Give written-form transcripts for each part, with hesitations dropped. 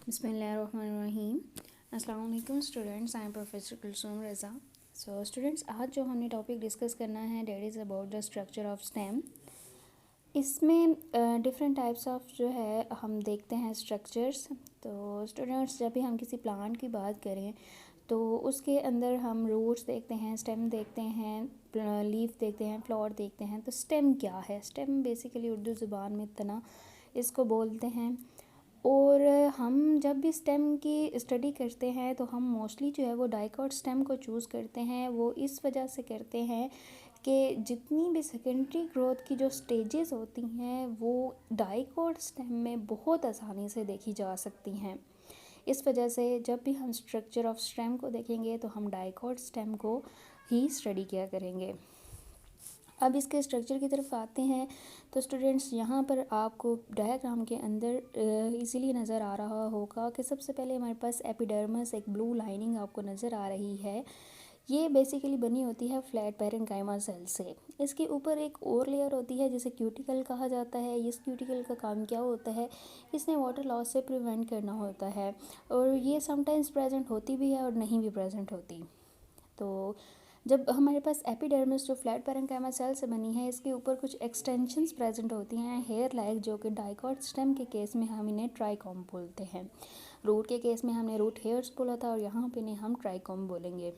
बिस्मिल्लाहिर्रहमानिर्रहीम। अस्सलाम वालेकुम students, I am professor Kulsoom Raza. So students, आज जो हमने टॉपिक डिस्कस करना है that is about the structure of stem. इसमें डिफरेंट टाइप्स ऑफ जो है हम देखते हैं स्ट्रक्चर्स। तो स्टूडेंट्स, जब भी हम किसी प्लांट की बात करें तो उसके अंदर हम रूट्स देखते हैं, स्टेम देखते हैं, लीफ देखते हैं, फ्लावर देखते हैं। तो स्टेम क्या है? स्टेम बेसिकली उर्दू ज़ुबान में तना इसको बोलते हैं। और हम जब भी स्टेम की स्टडी करते हैं तो हम मोस्टली जो है वो डाइकॉट स्टेम को चूज़ करते हैं। वो इस वजह से करते हैं कि जितनी भी सेकेंडरी ग्रोथ की जो स्टेजेस होती हैं वो डाइकॉट स्टेम में बहुत आसानी से देखी जा सकती हैं। इस वजह से जब भी हम स्ट्रक्चर ऑफ स्टेम को देखेंगे तो हम डाइकॉट स्टेम को ही स्टडी किया करेंगे। अब इसके स्ट्रक्चर की तरफ आते हैं तो स्टूडेंट्स, यहाँ पर आपको डायग्राम के अंदर इजीली नज़र आ रहा होगा कि सबसे पहले हमारे पास एपिडर्मिस, एक ब्लू लाइनिंग आपको नज़र आ रही है। ये बेसिकली बनी होती है फ्लैट पैरेन्काइमा सेल से। इसके ऊपर एक और लेयर होती है जिसे क्यूटिकल कहा जाता है। इस क्यूटिकल का काम क्या होता है? इसने वाटर लॉस से प्रिवेंट करना होता है और ये समटाइम्स प्रेजेंट होती भी है और नहीं भी प्रेजेंट होती। तो जब हमारे पास एपिडर्मिस जो फ्लैट पैरेन्काइमा सेल से बनी है, इसके ऊपर कुछ एक्सटेंशंस प्रेजेंट होती हैं हेयर लाइक, जो कि डाइकॉट स्टेम के केस में हम इन्हें ट्राइकॉम बोलते हैं। रूट के केस में हमने रूट हेयर्स बोला था और यहाँ पे इन्हें हम ट्राइकॉम बोलेंगे।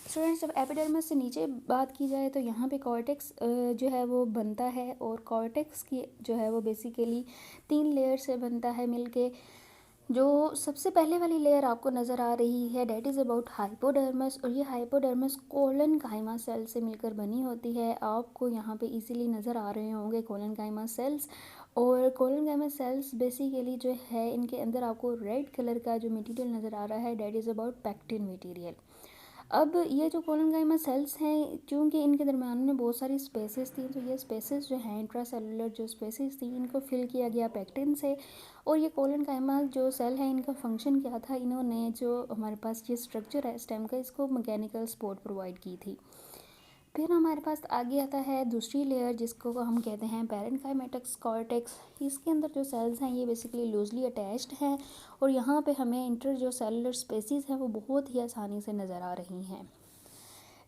स्टूडेंट्स, जब एपिडर्मिस से नीचे बात की जाए तो यहाँ पे कॉर्टेक्स जो है वो बनता है और कॉर्टेक्स की जो है वो बेसिकली 3 लेयर से बनता है मिलके। जो सबसे पहले वाली लेयर आपको नज़र आ रही है डेट इज़ अबाउट हाइपोडर्मस, और ये हाइपोडर्मस कोलेनकाइमा सेल से मिलकर बनी होती है। आपको यहाँ पे इजीली नज़र आ रहे होंगे कोलेनकाइमा सेल्स। और कोलेनकाइमा सेल्स बेसिकली जो है इनके अंदर आपको रेड कलर का जो मटेरियल नज़र आ रहा है that is about pectin material. अब ये जो कोलेनकाइमा सेल्स हैं, चूँकि इनके दरम्यान में बहुत सारी स्पेसेस थी, तो ये स्पेसेस जो हैं इंट्रासेलुलर जो स्पेसेस थी इनको फिल किया गया पैक्टिन से। और ये कोलेनकाइमा जो सेल है इनका फंक्शन क्या था? इन्होंने जो हमारे पास ये स्ट्रक्चर है स्टेम का, इसको मैकेनिकल सपोर्ट प्रोवाइड की थी। फिर हमारे पास आगे आता है दूसरी लेयर जिसको हम कहते हैं पैरेन्काइमेटिक्स कॉर्टेक्स। इसके अंदर जो सेल्स हैं ये बेसिकली लूजली अटैच्ड हैं और यहाँ पे हमें इंटर जो सेलुलर स्पेसीज़ हैं वो बहुत ही आसानी से नज़र आ रही हैं।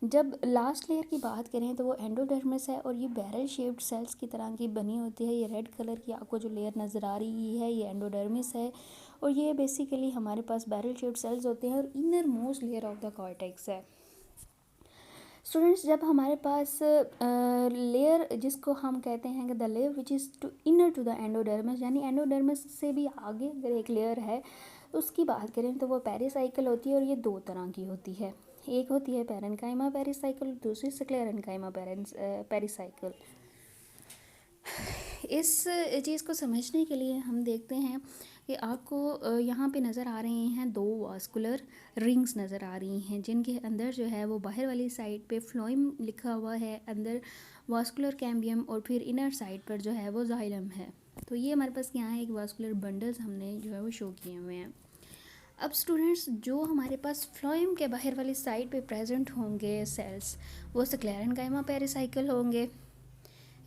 जब लास्ट लेयर की बात करें तो वो एंडोडर्मिस है और ये बैरल शेप्ड सेल्स की तरह की बनी होती है। ये रेड कलर की आपको जो लेयर नज़र आ रही है ये एंडोडर्मिस है और ये बेसिकली हमारे पास बैरल शेप्ड सेल्स होते हैं और inner most layer of the cortex है। स्टूडेंट्स, जब हमारे पास लेयर जिसको हम कहते हैं कि the layer which is too inner to the endodermis, यानी एंडोडर्मिस से भी आगे अगर एक लेयर है तो उसकी बात करें तो वो पेरिसाइकिल होती है और ये 2 तरह की होती है। एक होती है पैरेन्काइमा पेरिसाइकिल, दूसरी स्क्लेरेन्काइमा पेरिसाइकिल। इस चीज़ को समझने के लिए हम देखते हैं कि आपको यहाँ पे नज़र आ रही हैं 2 वास्कुलर रिंग्स नज़र आ रही हैं जिनके अंदर जो है वो बाहर वाली साइड पे फ्लोइम लिखा हुआ है, अंदर वास्कुलर कैम्बियम और फिर इनर साइड पर जो है वो जाइलम है। तो ये हमारे पास यहाँ है एक वास्कुलर बंडल्स हमने जो है वो शो किए हुए हैं। अब स्टूडेंट्स, जो हमारे पास फ्लोइम के बाहर वाली साइड पे प्रेजेंट होंगे सेल्स वो स्क्लेरेन्काइमा पेरिसाइकिल होंगे।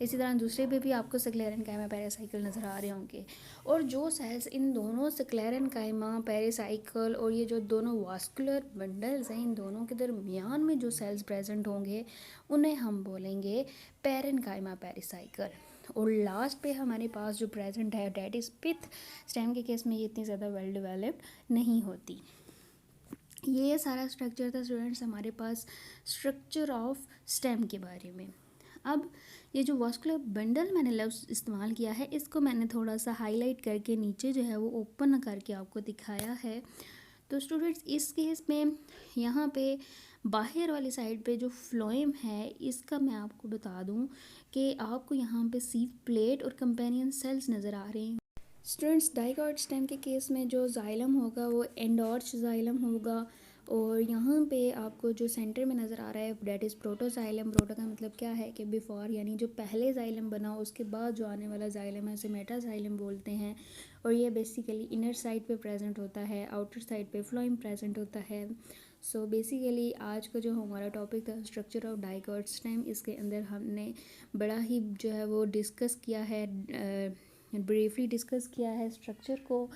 इसी तरह दूसरे पे भी आपको स्क्लेरेन्काइमा पेरिसाइकिल नज़र आ रहे होंगे। और जो सेल्स इन दोनों स्क्लेरेन्काइमा पेरिसाइकिल और ये जो दोनों वास्कुलर बंडल्स हैं इन दोनों के दरमियान में जो सेल्स प्रेजेंट होंगे उन्हें हम बोलेंगे पैरेन्काइमा पेरिसाइकिल। और लास्ट पे हमारे पास जो प्रेजेंट है डेट इज़ पिथ। स्टेम के केस में ये इतनी ज़्यादा वेल डेवलप्ड नहीं होती। ये सारा स्ट्रक्चर था स्टूडेंट्स हमारे पास स्ट्रक्चर ऑफ स्टेम के बारे में। अब ये जो वास्कुलर बंडल मैंने लफ्ज़ इस्तेमाल किया है इसको मैंने थोड़ा सा हाईलाइट करके नीचे जो है वो ओपन करके आपको दिखाया है। तो स्टूडेंट्स, इस केस में यहाँ पे बाहर वाली साइड पे जो फ्लोएम है इसका मैं आपको बता दूँ कि आपको यहाँ पे सीव प्लेट और कंपेनियन सेल्स नज़र आ रहे हैं। स्टूडेंट्स, डाइकॉट स्टेम के केस में जो जाइलम होगा वो एंडोर्च जाइलम होगा और यहाँ पे आपको जो सेंटर में नज़र आ रहा है डेट इज़ प्रोटोजाइलम। प्रोटो का मतलब क्या है कि बिफोर, यानी जो पहले जाइलम बना उसके बाद जो आने वाला जाइलम है उसे मेटाजाइलम बोलते हैं। और ये बेसिकली इनर साइड पे प्रेजेंट होता है, आउटर साइड पे फ्लोइम प्रेजेंट होता है। सो बेसिकली आज का जो हमारा टॉपिक था स्ट्रक्चर ऑफ डाइकॉट स्टेम, इसके अंदर हमने बड़ा ही जो है वो डिस्कस किया है ब्रीफली डिस्कस किया है स्ट्रक्चर को।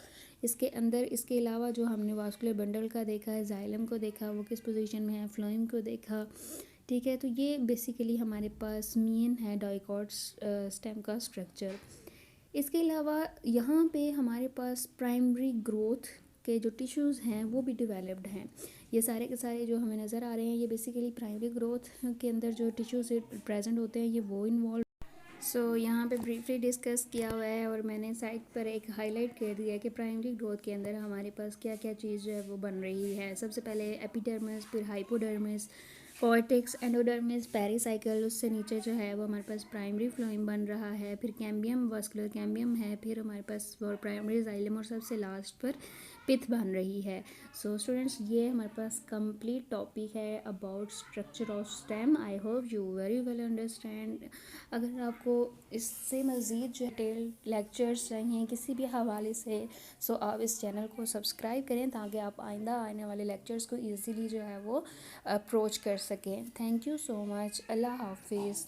इसके अंदर इसके अलावा जो हमने वास्कुलर बंडल का देखा है, जाइलम को देखा, वो किस पोजीशन में है, फ्लोएम को देखा, ठीक है। तो ये बेसिकली हमारे पास मेन है डाइकॉट स्टेम का स्ट्रक्चर। इसके अलावा यहाँ पे हमारे पास प्राइमरी ग्रोथ के जो टिश्यूज़ हैं वो भी डेवलप्ड हैं। ये सारे के सारे जो हमें नज़र आ रहे हैं ये बेसिकली प्राइमरी ग्रोथ के अंदर जो टिश्यूज़ प्रेजेंट होते हैं ये वो इन्वॉल्व। सो यहाँ पे ब्रीफली डिस्कस किया हुआ है और मैंने साइड पर एक हाईलाइट कर दिया है कि प्राइमरी ग्रोथ के अंदर हमारे पास क्या क्या चीज़ जो है वो बन रही है। सबसे पहले एपिडर्मिस, फिर हाइपोडर्मिस, कॉर्टेक्स, एंडोडर्मिस, पेरिसाइकल, उससे नीचे जो है वो हमारे पास प्राइमरी फ्लोएम बन रहा है, फिर कैम्बियम, वास्कुलर कैम्बियम है, फिर हमारे पास और प्राइमरी जाइलम और सबसे लास्ट पर पिथ बन रही है। सो स्टूडेंट्स ये हमारे पास कंप्लीट टॉपिक है about structure of stem. I hope you very well understand. अगर आपको इससे मज़ीद जो डिटेल लेक्चर्स चाहिए किसी भी हवाले से, सो आप इस चैनल को सब्सक्राइब करें ताकि आप आइंदा आने वाले लेक्चर्स को ईज़िली जो है वो अप्रोच कर सकें। Thank you so much. अल्लाह हाफिज़।